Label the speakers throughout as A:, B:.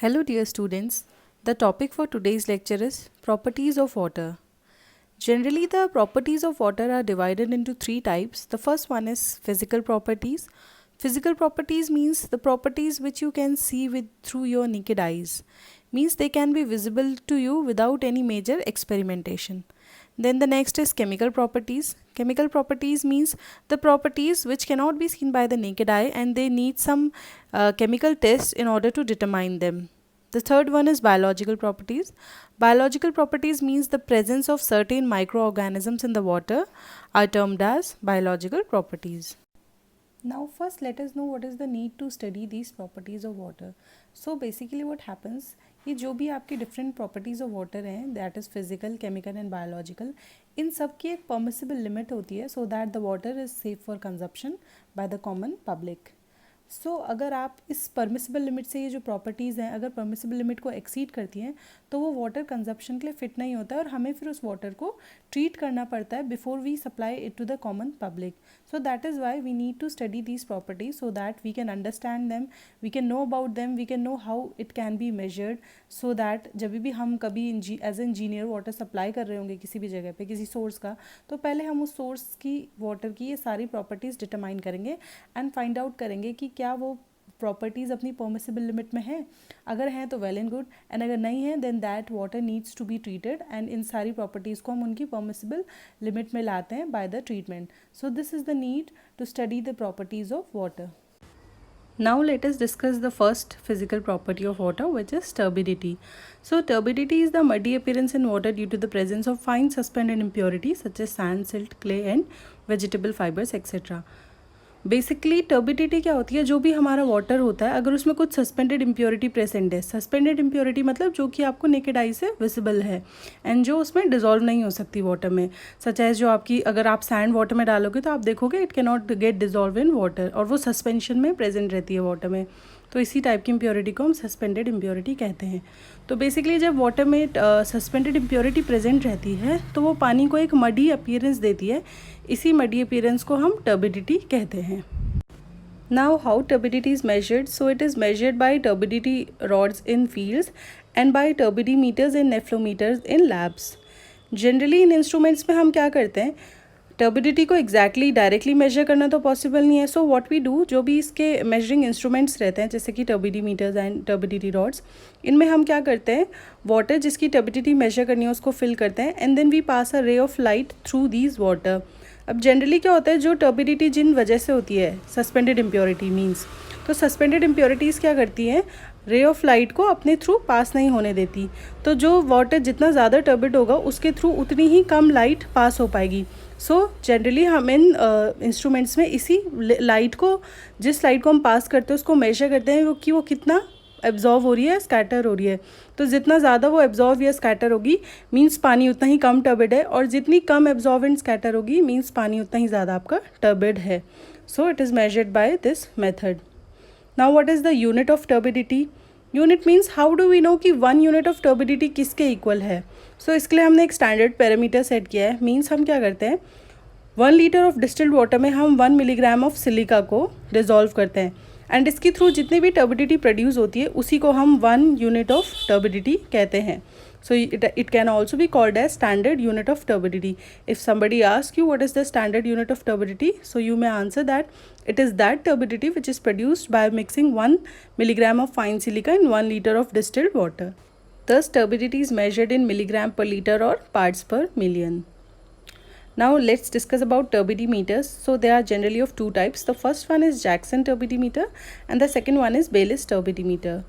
A: Hello, dear students. The topic for today's lecture is properties of water. Generally, the properties of water are divided into three types. The first one is physical properties. Physical properties means the properties which you can see with through your naked eyes. Means they can be visible to you without any major experimentation. Then the next is chemical properties. Chemical properties means the properties which cannot be seen by the naked eye and they need some chemical tests in order to determine them. The third one is biological properties. Biological properties means the presence of certain microorganisms in the water are termed as biological properties. Now first let us know what is the need to study these properties of water. So basically what happens, ये जो भी आपकी different properties of water हैं, that is physical, chemical and biological, इन सब की एक permissible limit होती है so that the water is safe for consumption by the common public. सो अगर आप इस परमिसिबल लिमिट से ये जो प्रॉपर्टीज़ हैं अगर परमिसिबल लिमिट को एक्सीड करती हैं तो वो वाटर कंजप्शन के लिए फ़िट नहीं होता है और हमें फिर उस वाटर को ट्रीट करना पड़ता है before we supply it to the common public. So that is why we need to study these properties so that we can understand them, we can know about them, we can know how it can be measured, so that जब भी हम कभी as engineer water supply कर रहे होंगे किसी भी जगह पे किसी सोर्स का, तो पहले हम उस सोर्स की वाटर की ये सारी प्रॉपर्टीज़ डिटरमाइन करेंगे एंड फाइंड आउट करेंगे कि क्या वो प्रॉपर्टीज़ अपनी परमिसिबल लिमिट में हैं. अगर हैं तो वेल एंड गुड, एंड अगर नहीं है then that water needs to be treated and इन सारी प्रॉपर्टीज़ को हम उनकी परमिसिबल लिमिट में लाते हैं by the treatment. So this is the need to study the properties of water. Now let us discuss the first physical property of water, which is turbidity. So turbidity is the muddy appearance in water due to the presence of fine suspended impurities such as sand, silt, clay and vegetable fibers etc. Basically turbidity क्या होती है, जो भी हमारा water होता है अगर उसमें कुछ सस्पेंडेड इम्प्योरिटी प्रेजेंट है, सस्पेंडेड इम्प्योरिटी मतलब जो कि आपको नेकेड आई से विजिबल है एंड जो उसमें डिजॉल्व नहीं हो सकती वाटर में, सच एज जो आपकी अगर आप सैंड वाटर में डालोगे तो आप देखोगे it can not gate dissolve in water और वो सस्पेंशन में प्रेजेंट रहती है वाटर में. तो इसी टाइप की इम्प्योरिटी को हम सस्पेंडेड इम्प्योरिटी कहते हैं. तो बेसिकली जब वाटर में सस्पेंडेड इम्प्योरिटी प्रेजेंट रहती है तो वो पानी को एक मडी अपीयरेंस देती है. इसी मडी अपीयरेंस को हम टर्बिडिटी कहते हैं. Now how turbidity is measured. So it is measured by turbidity rods in fields and by turbidimeters and nephelometers in labs. Generally in instruments में हम क्या करते हैं, टर्बिडिटी को एग्जैक्टली डायरेक्टली मेजर करना तो पॉसिबल नहीं है. सो व्हाट वी डू, जो भी इसके मेजरिंग इंस्ट्रूमेंट्स रहते हैं जैसे कि टर्बिडीमीटर्स एंड टर्बिडिटी रॉड्स, इनमें हम क्या करते हैं, वाटर जिसकी टर्बिडिटी मेजर करनी है उसको फिल करते हैं and then we pass a ray of light through these water. अब जनरली क्या होता है, जो टर्बिडिटी जिन वजह से होती है सस्पेंडेड इम्प्योरिटी मीन्स, तो सस्पेंडेड इम्प्योरिटीज़ क्या करती हैं, रे ऑफ लाइट को अपने थ्रू पास नहीं होने देती. तो जो वाटर जितना ज़्यादा टर्बिड होगा उसके थ्रू उतनी ही कम लाइट पास हो पाएगी. सो जनरली हम इन इंस्ट्रूमेंट्स में इसी लाइट को, जिस लाइट को हम पास करते हैं उसको मेजर करते हैं कि वो कितना एब्जॉर्व हो रही है, स्कैटर हो रही है. तो जितना ज़्यादा वो एब्जॉर्व या स्कैटर होगी मींस पानी उतना ही कम टर्बिड है, और जितनी कम एब्जॉर्व एंड स्कैटर होगी मींस पानी उतना ही ज़्यादा आपका टर्बिड है. So it is measured by this method. Now what is the unit of turbidity. Unit means how do we know कि 1 यूनिट ऑफ टर्बिडिटी किसके इक्वल है. सो इसके लिए हमने एक स्टैंडर्ड पैरामीटर सेट किया है. मीन्स हम क्या करते हैं, 1 लीटर ऑफ डिस्टिल्ड वाटर में हम 1 मिलीग्राम ऑफ सिलिका को डिजॉल्व करते हैं एंड इसके थ्रू जितनी भी टर्बिडिटी प्रोड्यूस होती है उसी को हम 1 यूनिट ऑफ टर्बिडिटी कहते हैं. So it can also be called as standard unit of turbidity. If somebody asks you what is the standard unit of turbidity, so you may answer that it is that turbidity which is produced by mixing 1 milligram of fine silica in 1 liter of distilled water. Thus turbidity is measured in milligram per liter or parts per million. Now let's discuss about turbidimeters. So they are generally of two types. The first one is Jackson turbidimeter and the second one is Baylis turbidimeter.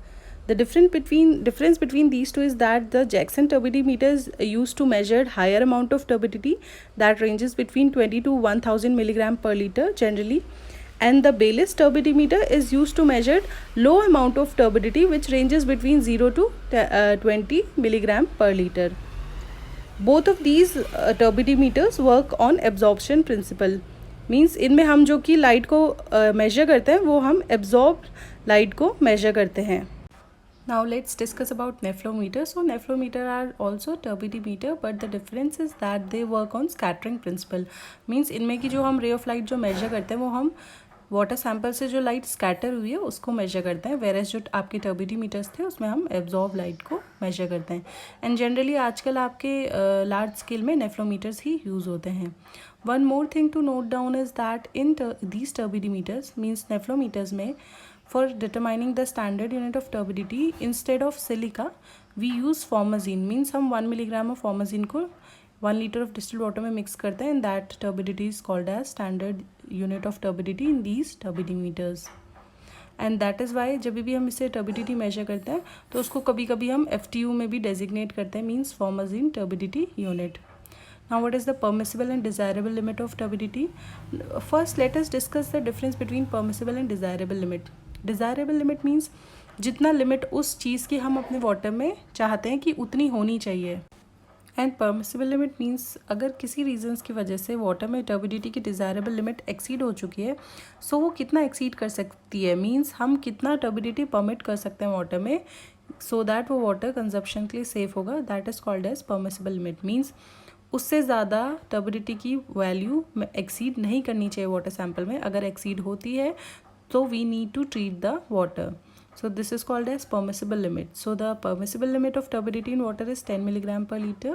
A: The difference between these two is that the Jackson turbidimeter is used to measure higher amount of turbidity that ranges between 20 to 1000 milligram per liter generally, and the Baylis turbidimeter is used to measure low amount of turbidity which ranges between 0 to 20 milligram per liter. Both of these turbidimeters work on absorption principle. Means इनमें हम जो कि light को major करते हैं वो हम absorb light को मेजर करते हैं. Now let's discuss about nephelometer. So nephelometer are also turbidimeter, but the difference is that they work on scattering principle. Means इनमें की जो हम ray of light जो measure करते हैं वो हम वाटर सैंपल से जो लाइट स्कैटर हुई है उसको मेजर करते हैं, वेरेज जो आपके टर्बिडीमीटर्स थे उसमें हम एब्जॉर्ब लाइट को मेजर करते हैं। एंड जनरली आजकल आपके लार्ज स्केल में नेफ्लोमीटर्स ही यूज़ होते हैं। One more thing to note down is that in these turbidimeters means nephelometers में, for determining the standard unit of turbidity, instead of silica we use formazine, means हम 1 milligram of formazine को 1 liter of distilled water में mix करते हैं, and that turbidity is called as standard unit of turbidity in these turbidimeters. And that is Y जब भी हम इसे turbidity major करते हैं तो उसको कभी कभी हम FTU में भी डेजिग्नेट करते हैं, means formazin turbidity unit. Now what is the permissible and desirable limit of turbidity? First let us discuss the difference between permissible and desirable limit. Desirable limit means जितना लिमिट उस चीज़ की हम अपने water में चाहते हैं कि उतनी होनी चाहिए. एंड परमिसिबल लिमिट मीन्स अगर किसी रीजंस की वजह से वाटर में टर्बिडिटी की डिज़ायरेबल लिमिट एक्सीड हो चुकी है, सो वो कितना एक्सीड कर सकती है, मीन्स हम कितना टर्बिडिटी परमिट कर सकते हैं वाटर में सो दैट वो वाटर कंजप्शन के लिए सेफ होगा, that is called as permissible limit. Means उससे ज़्यादा टर्बिडिटी की वैल्यू एक्सीड नहीं करनी चाहिए वाटर सैंपल में. अगर एक्सीड होती है तो we need to treat the water. So this is called as permissible limit. So the permissible limit of turbidity in water is 10 milligram per liter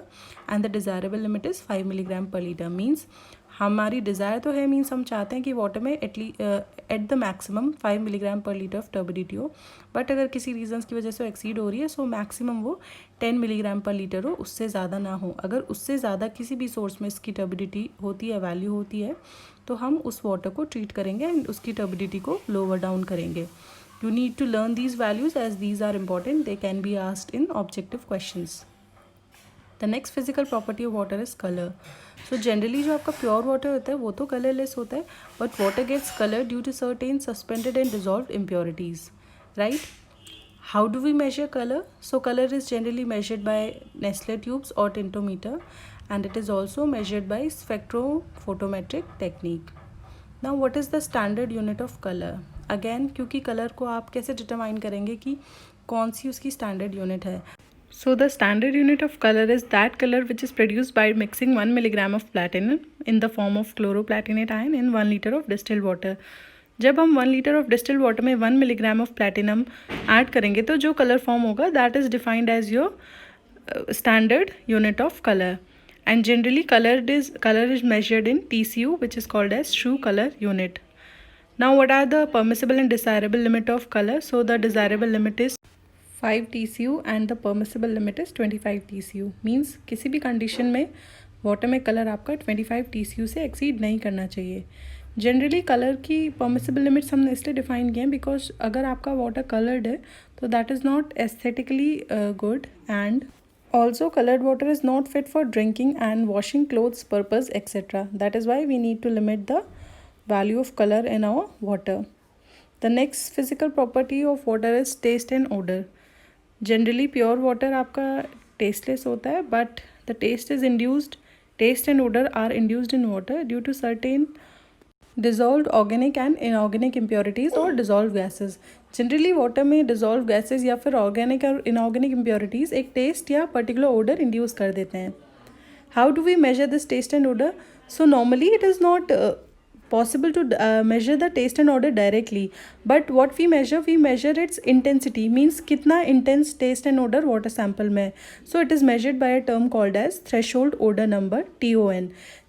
A: and the desirable limit is 5 milligram per liter. Means हमारी desire तो है, means हम चाहते हैं कि water में at the maximum 5 milligram पर litre of turbidity हो, बट अगर किसी रीजंस की वजह से एक्सीड हो रही है सो मैक्सिमम वो 10 मिलीग्राम पर लीटर हो, उससे ज़्यादा ना हो. अगर उससे ज़्यादा किसी भी सोर्स में इसकी टर्बिडिटी होती है, वैल्यू होती है, तो हम उस वाटर को ट्रीट करेंगे एंड उसकी टर्बिडिटी को लोअर डाउन करेंगे. You need to learn these values as these are important. They can be asked in objective questions. The next physical property of water is color. So generally जो आपका pure water होता है वो तो colorless होता है, but water gets color due to certain suspended and dissolved impurities, right? How do we measure color? So color is generally measured by Nessler tubes or tintometer, and it is also measured by spectrophotometric technique. Now what is the standard unit of color? Again क्योंकि colour को आप कैसे determine करेंगे कि कौन सी उसकी standard unit है. So the standard unit of colour is that colour which is produced by mixing 1 milligram of platinum in the form of chloroplatinate ion in 1 liter of distilled water. जब हम 1 liter of distilled water में 1 milligram of platinum add करेंगे तो जो colour form होगा that is defined as your standard unit of colour. And generally color is measured in TCU, which is called as true color unit. Now what are the permissible and desirable limit of color? So the desirable limit is 5 TCU and the permissible limit is 25 TCU. Means किसी भी condition में water में colour आपका 25 TCU से exceed नहीं करना चाहिए. Generally colour की परमिसिबल लिमिट्स हमने इसलिए डिफाइन किए हैं बिकॉज अगर आपका वाटर कलर्ड है तो that is not aesthetically good, and also colored water is not fit for drinking and washing clothes purpose etc. That is why we need to limit the value of color in our water. The next physical property of water is taste and odor. Generally pure water आपका tasteless होता है, but the taste and odor are induced in water due to certain dissolved organic and inorganic impurities or dissolved gases. Generally water में dissolve gases या फिर organic और inorganic impurities एक taste या particular odour induce कर देते हैं. How do we measure this taste and odour? So normally it is not possible to measure the taste and odor directly, but what we measure its intensity, means कितना intense taste and odor water sample में. So it is measured by a term called as threshold odor number, TON.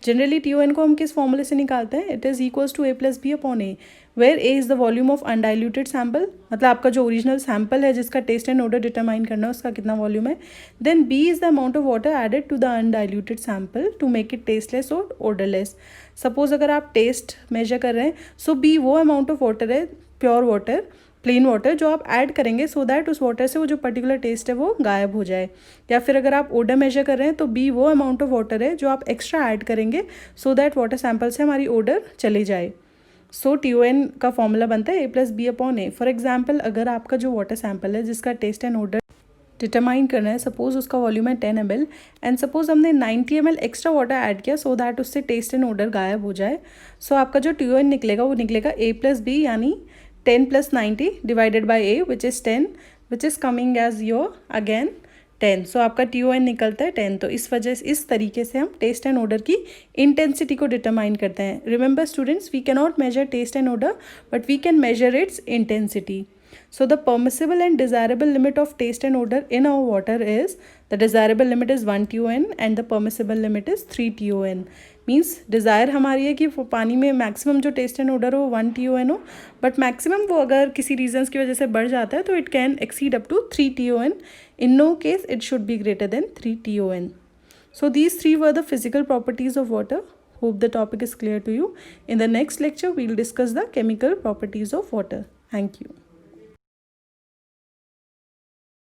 A: Generally TON को हम किस फॉर्मूले से निकालते हैं? It is equals to A plus B upon A, where A is the volume of undiluted sample, मतलब आपका जो ओरिजिनल सैम्पल है जिसका टेस्ट एंड ओडर डिटरमाइन करना है उसका कितना वॉल्यूम है. Then B is the amount of water added to the undiluted sample to make it tasteless और odorless. सपोज अगर आप टेस्ट मेजर कर रहे हैं सो B वो अमाउंट ऑफ वाटर है, प्योर वाटर, प्लेन वाटर, जो आप ऐड करेंगे सो दैट उस वाटर से वो जो पर्टिकुलर टेस्ट है वो गायब हो जाए. या फिर अगर आप ओडर मेजर कर रहे हैं तो B वो अमाउंट ऑफ वाटर है जो आप एक्स्ट्रा ऐड करेंगे सो दैट वाटर सैंपल से हमारी ओडर चली जाए. सो TON का फॉर्मूला बनता है A plus B upon A. For example अगर आपका जो वाटर सैंपल है जिसका टेस्ट एंड ओडर डिटरमाइन करना है, सपोज उसका वॉल्यूम है 10 ml एंड सपोज हमने 90 ml एक्स्ट्रा वाटर ऐड किया सो दैट उससे टेस्ट एंड ओडर गायब हो जाए. सो आपका जो TON निकलेगा वो निकलेगा A plus B, यानी 10 plus 90 divided by A, which is 10, which is coming as your again 10। So आपका TON निकलता है 10। तो इस वजह से इस तरीके से हम टेस्ट एंड ओडर की इंटेंसिटी को डिटरमाइन करते हैं. Remember students, we can not measure taste and odour but we can measure its intensity. So the permissible and desirable limit of taste and odor in our water is, the desirable limit is 1 TON and the permissible limit is 3 TON. Means desire हमारी है कि पानी में maximum जो test and order हो 1 TON हो, but maximum वो अगर किसी रीजंस की वजह से बढ़ जाता है तो it can exceed up to 3 TON. In no case it should be greater than 3 TON. So these three were the physical properties of water. Hope the topic is clear to you. In the next lecture, we'll discuss the chemical properties of water. Thank you.